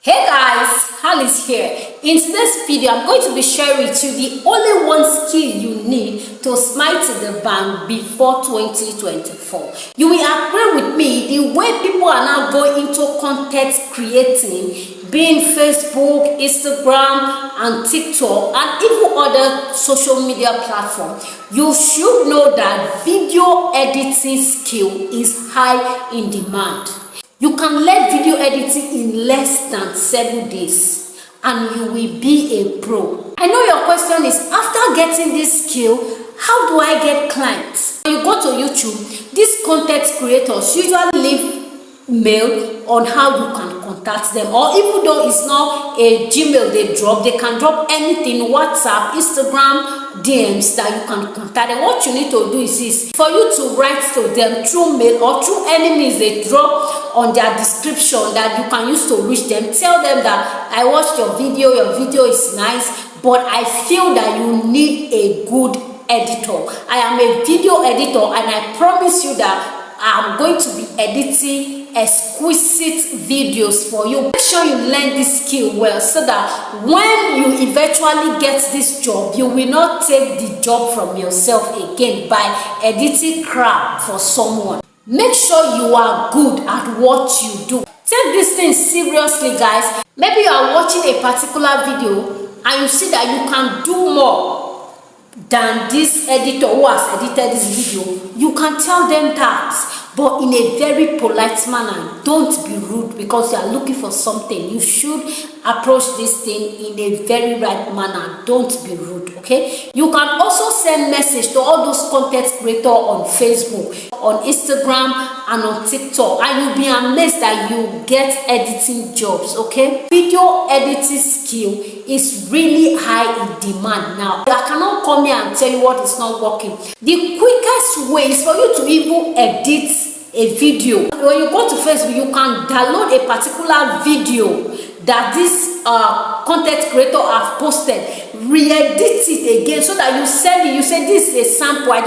Hey guys, Alice here. In today's video, I'm going to be sharing with you the only one skill you need to smile to the bank before 2024. You will agree with me the way people are now going into content creating, being Facebook, Instagram, and TikTok, and even other social media platforms. You should know that video editing skill is high in demand. You can learn video editing in less than 7 days and you will be a pro. I know your question is, after getting this skill, how do I get clients? When you go to YouTube, these content creators usually leave mail on how you can contact them, or even though it's not a Gmail they can drop anything, WhatsApp, Instagram, DMs that you can contact them. What you need to do is for you to write to them through mail or through any means they drop on their description that you can use to reach them. Tell them that I watched your video is nice, but I feel that you need a good editor. I am a video editor and I promise you that I'm going to be editing exquisite videos for you. Make sure you learn this skill well so that when you eventually get this job, you will not take the job from yourself again by editing crap for someone. Make sure you are good at what you do. Take this thing seriously, guys. Maybe you are watching a particular video and you see that you can do more than this editor who has edited this video. You can tell them that, but in a very polite manner. Don't be rude because you are looking for something. You should approach this thing in a very right manner. Don't be rude, okay? You can also send message to all those content creators on Facebook, on Instagram, and on TikTok, and you'll be amazed that you get editing jobs, okay? Video editing skill is really high in demand now. I cannot come here and tell you what is not working. The quickest way is for you to even edit a video. When you go to Facebook, you can download a particular video that this content creator have posted, re-edit it again so that you send it. You say, this is a sample. I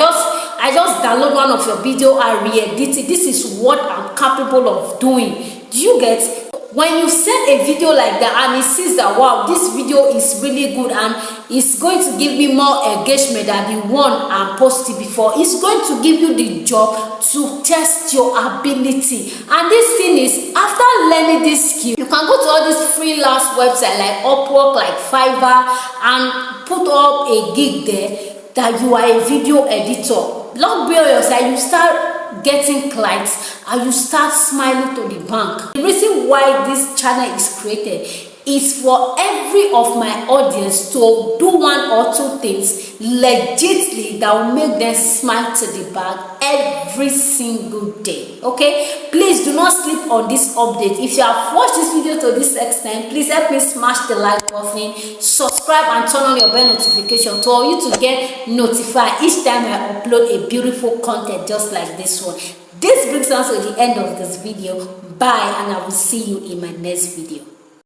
just download one of your video and re-edit it. This is what I'm capable of doing. Do you get? When you send a video like that and it sees that, wow, this video is really good and it's going to give me more engagement than the one I posted before, it's going to give you the job to test your ability. And this thing is, after learning this skill, you can go to all these freelance websites like Upwork, like Fiverr, and put up a gig there that you are a video editor. Log be on your side, you start getting clients and you start smiling to the bank. The reason why this channel is created is for every of my audience to do one or two things legitimately that will make them smile to the bank every single day. Okay, please do not sleep on this update. If you have watched this video to this extent, please help me smash the like button, subscribe, and turn on your bell notification for you to get notified each time I upload a beautiful content just like this one. This brings us to the end of this video. Bye, and I will see you in my next video.